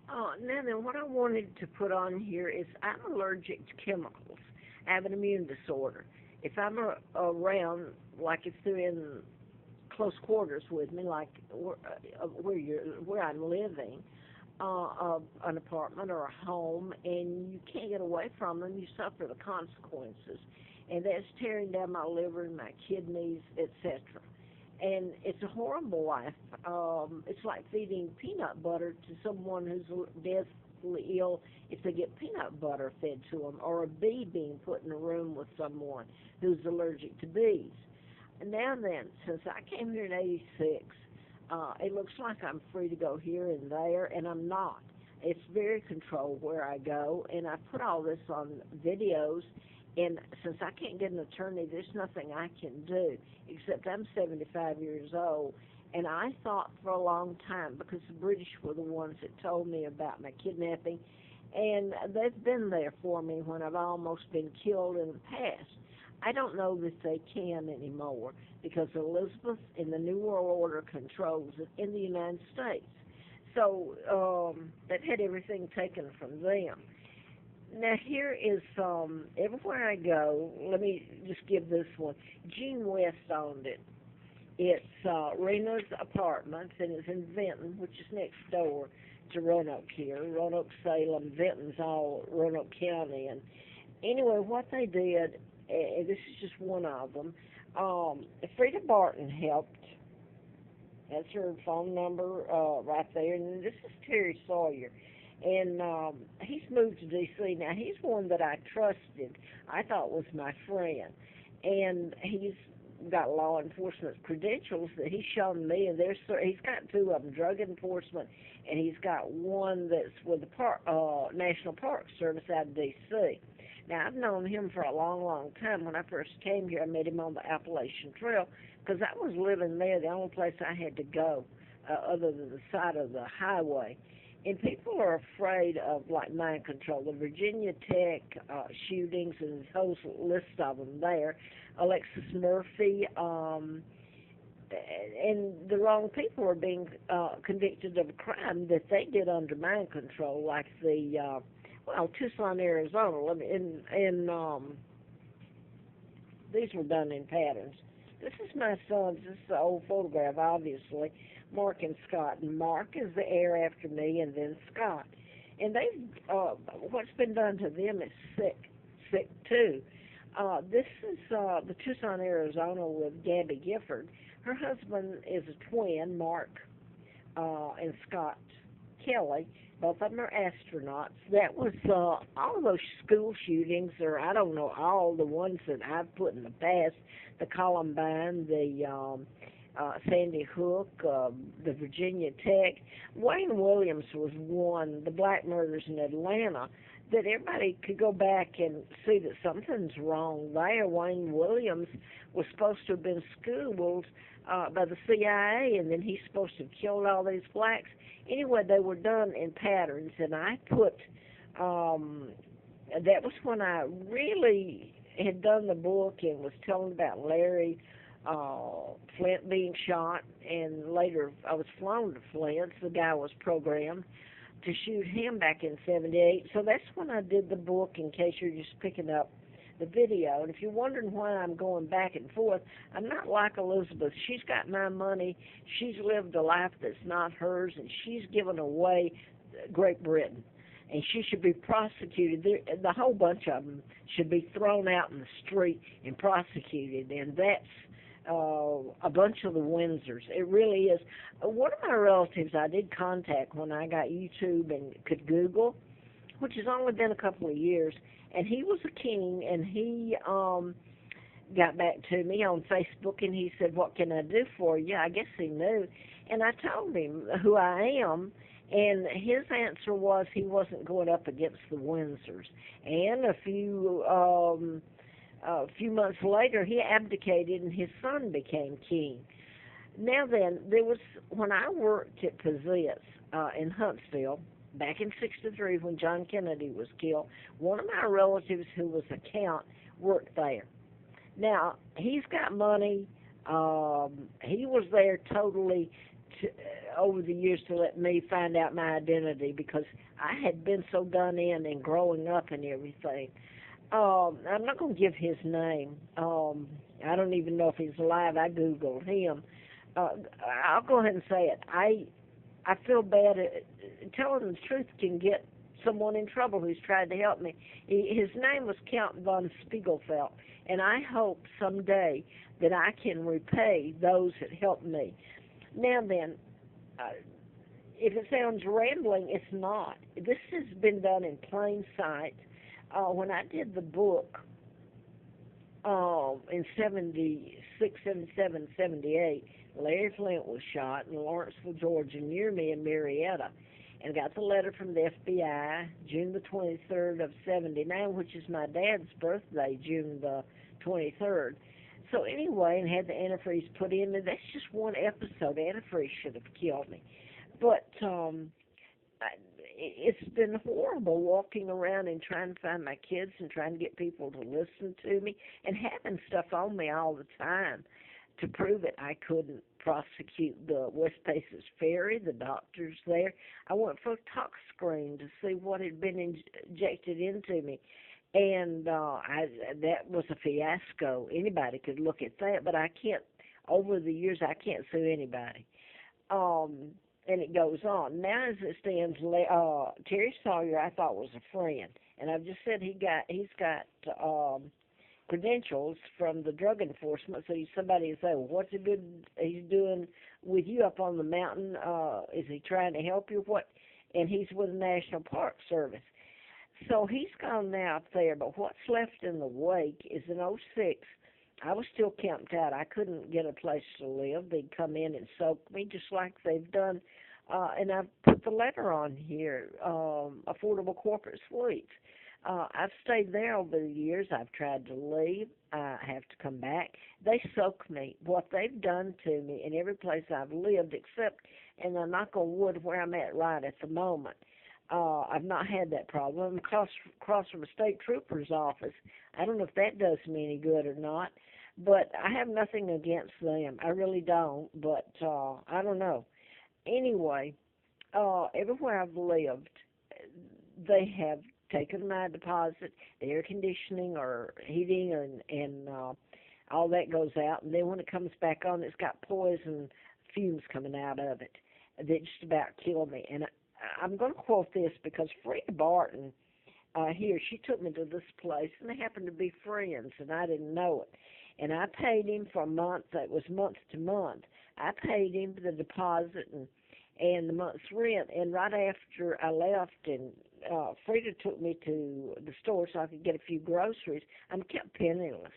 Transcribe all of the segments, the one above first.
Now then, what I wanted to put on here is I'm allergic to chemicals. I have an immune disorder. If I'm around, like if they're in close quarters with me, like where I'm living, an apartment or a home, and you can't get away from them, you suffer the consequences, and that's tearing down my liver and my kidneys, etc. And it's a horrible life. It's like feeding peanut butter to someone who's deathly ill if they get peanut butter fed to them, or a bee being put in a room with someone who's allergic to bees. And now then, since I came here in '86, it looks like I'm free to go here and there, and I'm not. It's very controlled where I go, and I put all this on videos. And since I can't get an attorney, there's nothing I can do, except I'm 75 years old. And I thought for a long time, because the British were the ones that told me about my kidnapping, and they've been there for me when I've almost been killed in the past. I don't know that they can anymore, because Elizabeth in the New World Order controls it in the United States. So they've had everything taken from them. Now here is everywhere I go. Let me just give this one. Gene West owned it. It's Rena's Apartments, and it's in Vinton, which is next door to Roanoke here. Roanoke, Salem, Vinton's all Roanoke County. And anyway, what they did, this is just one of them. Frida Barton helped. That's her phone number right there. And this is Terry Sawyer. And he's moved to D.C. Now, he's one that I trusted, I thought was my friend. And he's got law enforcement credentials that he's shown me, and he's got two of them, drug enforcement, and he's got one that's with the National Park Service out of D.C. Now, I've known him for a long, long time. When I first came here, I met him on the Appalachian Trail because I was living there, the only place I had to go other than the side of the highway. And people are afraid of, like, mind control. The Virginia Tech shootings, and this whole list of them there. Alexis Murphy, and the wrong people are being convicted of a crime that they did under mind control, like the, Tucson, Arizona. These were done in patterns. This is my son's. This is an old photograph, obviously. Mark and Scott. And Mark is the heir after me, and then Scott. And what's been done to them is sick too. This is the Tucson, Arizona with Gabby Gifford. Her husband is a twin, Mark and Scott Kelly. Both of them are astronauts. That was all those school shootings, or I don't know, all the ones that I've put in the past, the Columbine, the Sandy Hook, the Virginia Tech. Wayne Williams was one, the black murders in Atlanta, that everybody could go back and see that something's wrong there. Wayne Williams was supposed to have been schooled by the CIA, and then he's supposed to have killed all these blacks. Anyway, they were done in patterns, and I put, that was when I really had done the book and was telling about Larry Flint being shot, and later I was flown to Flint. The guy was programmed to shoot him back in '78. So that's when I did the book, in case you're just picking up the video. And if you're wondering why I'm going back and forth, I'm not like Elizabeth. She's got my money. She's lived a life that's not hers, and she's given away Great Britain. And she should be prosecuted. The whole bunch of them should be thrown out in the street and prosecuted. And that's a bunch of the Windsors. It really is. One of my relatives I did contact when I got YouTube and could Google, which has only been a couple of years, and he was a king, and he got back to me on Facebook, and he said, "What can I do for you?" I guess he knew. And I told him who I am, and his answer was he wasn't going up against the Windsors. And a few months later, he abdicated, and his son became king. Now then, when I worked at Pizzitz in Huntsville, back in '63 when John Kennedy was killed, one of my relatives who was a count worked there. Now, he's got money. He was there totally over the years to let me find out my identity because I had been so done in and growing up and everything. I'm not going to give his name. I don't even know if he's alive. I Googled him. I'll go ahead and say it. I feel bad. Telling the truth can get someone in trouble who's tried to help me. His name was Count von Spiegelfeld, and I hope someday that I can repay those that helped me. Now then, if it sounds rambling, it's not. This has been done in plain sight. When I did the book in 76, 77, 78, Larry Flint was shot in Lawrenceville, Georgia, near me in Marietta. And got the letter from the FBI, June the 23rd of 79, which is my dad's birthday, June the 23rd. So anyway, and had the antifreeze put in, and that's just one episode. Antifreeze should have killed me. But it's been horrible walking around and trying to find my kids and trying to get people to listen to me and having stuff on me all the time. To prove it, I couldn't prosecute the West Paces Ferry, the doctors there. I went for a tox screen to see what had been injected into me. And that was a fiasco. Anybody could look at that, but I can't, over the years, I can't sue anybody. And it goes on. Now as it stands, Terry Sawyer I thought was a friend. And I've just said he's got credentials from the drug enforcement, so somebody would say, well, what's the good he's doing with you up on the mountain? Is he trying to help you? What? And he's with the National Park Service. So he's gone now up there, but what's left in the wake is in '06, I was still camped out. I couldn't get a place to live. They'd come in and soak me just like they've done, and I've put the letter on here, Affordable Corporate Suites. I've stayed there over the years. I've tried to leave. I have to come back. They soak me. What they've done to me in every place I've lived, except in the knock on wood where I'm at right at the moment. I've not had that problem. Across from a state trooper's office. I don't know if that does me any good or not, but I have nothing against them. I really don't, but I don't know. Anyway, everywhere I've lived, they have taken my deposit, the air conditioning or heating and all that goes out, and then when it comes back on, it's got poison fumes coming out of it that just about killed me. And I'm going to quote this because Frida Barton here, she took me to this place, and they happened to be friends, and I didn't know it. And I paid him for a month. It was month to month. I paid him the deposit and the month's rent. And right after I left, and Frida took me to the store so I could get a few groceries, I'm kept penniless.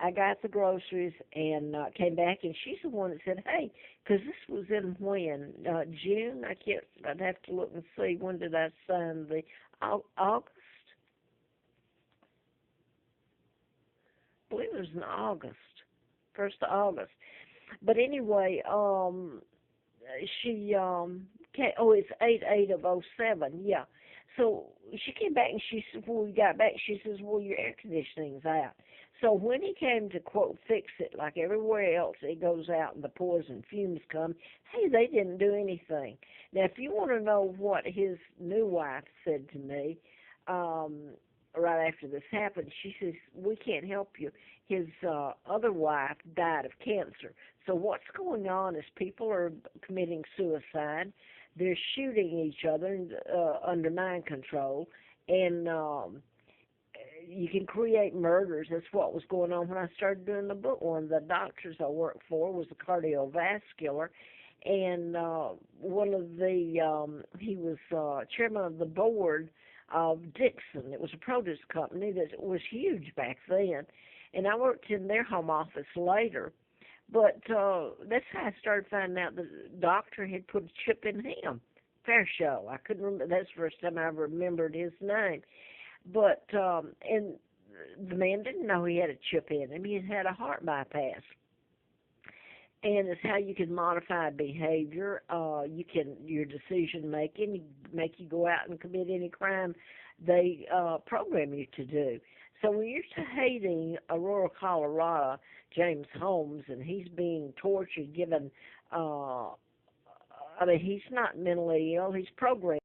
I got the groceries and came back, and she's the one that said, hey, because this was in when? June? I'd have to look and see. When did I sign the August? I believe it was in August, 1st of August. But anyway, she came, it's 8/8 of '07, yeah. So she came back and she said, when we got back, she says, well, your air conditioning's out. So when he came to, quote, fix it, like everywhere else, it goes out and the poison fumes come, hey, they didn't do anything. Now, if you want to know what his new wife said to me right after this happened, she says, we can't help you. His other wife died of cancer. So what's going on is people are committing suicide. They're shooting each other under mind control, and you can create murders. That's what was going on when I started doing the book. One of the doctors I worked for was a cardiovascular, and one of the he was chairman of the board of Dixon. It was a produce company that was huge back then, and I worked in their home office later. But that's how I started finding out the doctor had put a chip in him. Fair show. I couldn't remember. That's the first time I ever remembered his name. But, and the man didn't know he had a chip in him. He had a heart bypass. And it's how you can modify behavior. Your decision making, make you go out and commit any crime they program you to do. So when you're hating Aurora, Colorado, James Holmes, and he's being tortured, given I mean, he's not mentally ill. He's programmed.